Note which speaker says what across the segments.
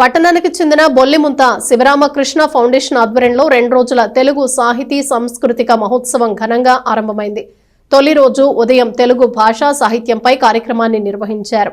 Speaker 1: పట్టణానికి చెందిన బొల్లిముంత శివరామకృష్ణ ఫౌండేషన్ ఆధ్వర్యంలో 2 రోజుల తెలుగు సాహితీ సాంస్కృతిక మహోత్సవం ఘనంగా ఆరంభమైంది. తొలి రోజు ఉదయం తెలుగు భాషా సాహిత్యంపై కార్యక్రమాన్ని నిర్వహించారు.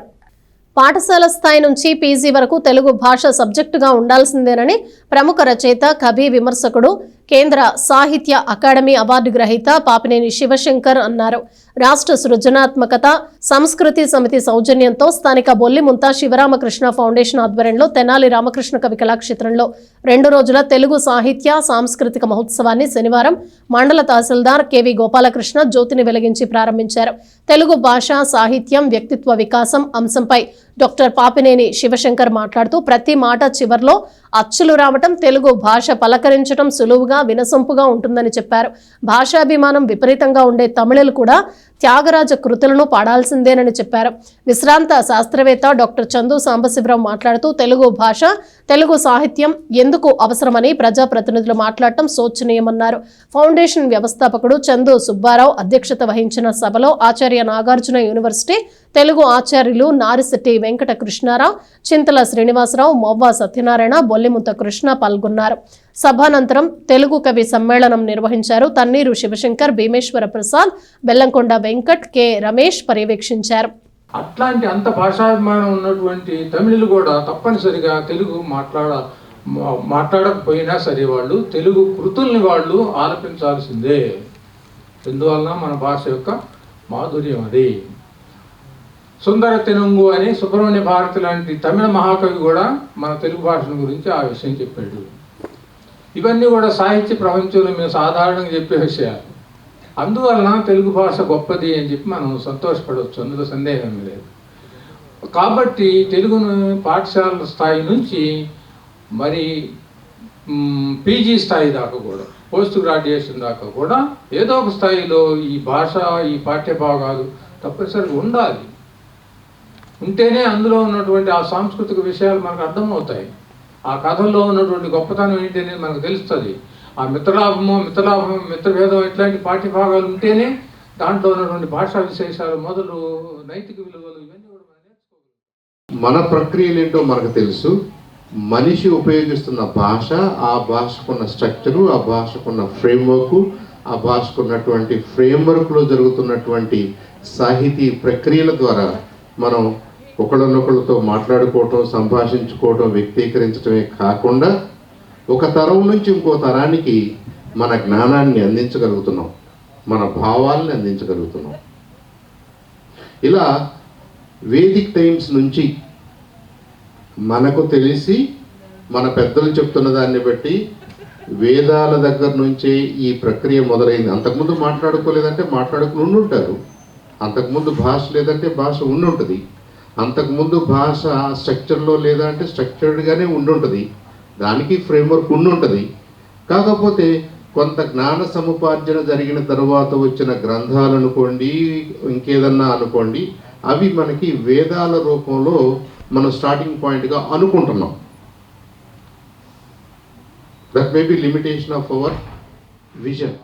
Speaker 1: పాఠశాల స్థాయి నుంచి పీజీ వరకు తెలుగు భాష సబ్జెక్టుగా ఉండాల్సిందేనని ప్రముఖ రచయిత, కవి, విమర్శకుడు, కేంద్ర సాహిత్య అకాడమీ అవార్డు గ్రహీత పాపినేని శివశంకర్ అన్నారు. రాష్ట్ర సృజనాత్మకత సంస్కృతి సమితి సౌజన్యంతో స్థానిక బొల్లిముంత శివరామకృష్ణ ఫౌండేషన్ ఆధ్వర్యంలో తెనాలి రామకృష్ణ కవి కళాక్షేత్రంలో 2 రోజుల తెలుగు సాహిత్య సాంస్కృతిక మహోత్సవాన్ని శనివారం మండల తహసీల్దార్ కెవి గోపాలకృష్ణ జ్యోతిని వెలిగించి ప్రారంభించారు. తెలుగు భాష, సాహిత్యం, వ్యక్తిత్వ వికాసం అంశంపై డాక్టర్ పాపినేని శివశంకర్ మాట్లాడుతూ ప్రతి మాట చివర్లో అచ్చులు రావటం, తెలుగు భాష పలకరించడం సులువుగా, వినసొంపుగా ఉంటుందని చెప్పారు. భాషాభిమానం విపరీతంగా ఉండే తమిళులు కూడా త్యాగరాజ కృతులను పాడాల్సిందేనని చెప్పారు. విశ్రాంత శాస్త్రవేత్త డాక్టర్ చందు సాంబశివరావు మాట్లాడుతూ తెలుగు భాష, తెలుగు సాహిత్యం ఎందుకు అవసరమని ప్రజాప్రతినిధులు మాట్లాడటం శోచనీయమన్నారు. ఫౌండేషన్ వ్యవస్థాపకుడు చందు సుబ్బారావు అధ్యక్షత వహించిన సభలో ఆచార్య నాగార్జున యూనివర్సిటీ తెలుగు ఆచార్యులు నారిశెట్టి వెంకట కృష్ణారావు, చింతల శ్రీనివాసరావు, మొవ్వ సత్యనారాయణ, బొల్లిముంత కృష్ణ పాల్గొన్నారు. సభానంతరం తెలుగు కవి సమ్మేళనం నిర్వహించారు. తన్నీరు శివశంకర్, భీమేశ్వర ప్రసాద్, బెల్లంకొండ వెంకట్, కె రమేష్ పర్యవేక్షించారు.
Speaker 2: అట్లాంటి అంత భాషాభిమానం ఉన్నటువంటి తమిళులు కూడా తప్పనిసరిగా తెలుగు మాట్లాడకపోయినా సరే వాళ్ళు తెలుగు కృతుల్ని వాళ్ళు ఆలపించాల్సిందే. ఎందువలన మన భాష యొక్క మాధుర్యం అది. సుందర తెనుంగు అని సుబ్రహ్మణ్య భారతి లాంటి తమిళ మహాకవి కూడా మన తెలుగు భాషను గురించి ఆ విషయం చెప్పాడు. ఇవన్నీ కూడా సాహిత్య ప్రపంచంలో మేము సాధారణంగా చెప్పే విషయాలు. అందువలన తెలుగు భాష గొప్పది అని చెప్పి మనం సంతోషపడవచ్చు, అందులో సందేహం లేదు. కాబట్టి తెలుగును పాఠశాల స్థాయి నుంచి మరి పీజీ స్థాయి దాకా కూడా, పోస్ట్ గ్రాడ్యుయేషన్ దాకా కూడా ఏదో ఒక స్థాయిలో ఈ భాష, ఈ పాఠ్యభాగాలు తప్పనిసరిగా ఉండాలి. ఉంటేనే అందులో ఉన్నటువంటి ఆ సాంస్కృతిక విషయాలు మనకు అర్థమవుతాయి. ఆ కథల్లో ఉన్నటువంటి గొప్పతనం ఏంటి అనేది మనకు తెలుస్తుంది. ఆ మిత్రభేదం ఇట్లాంటి పాఠ్యభాగాలు ఉంటేనే దాంట్లో ఉన్నటువంటి భాషా విశేషాలు మొదలు నైతిక విలువలు ఇవన్నీ కూడా మనం నేర్చుకోగలుగుతాం.
Speaker 3: మన ప్రక్రియలు ఏంటో మనకు తెలుసు. మనిషి ఉపయోగిస్తున్న భాష, ఆ భాషకున్న స్ట్రక్చరు, ఆ భాషకున్న ఫ్రేమ్వర్క్, ఆ భాషకున్నటువంటి ఫ్రేమ్వర్క్లో జరుగుతున్నటువంటి సాహితీ ప్రక్రియల ద్వారా మనం ఒకళ్ళనొకళ్ళతో మాట్లాడుకోవటం, సంభాషించుకోవటం, వ్యక్తీకరించడమే కాకుండా ఒక తరం నుంచి ఇంకో తరానికి మన జ్ఞానాన్ని అందించగలుగుతున్నాం, మన భావాల్ని అందించగలుగుతున్నాం. ఇలా వేదిక్ టైమ్స్ నుంచి మనకు తెలిసి మన పెద్దలు చెప్తున్న దాన్ని బట్టి వేదాల దగ్గర నుంచే ఈ ప్రక్రియ మొదలైంది. అంతకుముందు మాట్లాడుకోలేదంటే మాట్లాడుకుని ఉండుంటారు, అంతకుముందు భాష లేదంటే భాష ఉండుంటుంది, అంతకుముందు భాష స్ట్రక్చర్లో లేదా అంటే స్ట్రక్చర్డ్గానే ఉండుంటుంది, దానికి ఫ్రేమ్వర్క్ ఉండుంటుంది. కాకపోతే కొంత జ్ఞాన సముపార్జన జరిగిన తర్వాత వచ్చిన గ్రంథాలు అనుకోండి, ఇంకేదన్నా అనుకోండి, అవి మనకి వేదాల రూపంలో మనం స్టార్టింగ్ పాయింట్గా అనుకుంటున్నాం. That may be limitation of our vision.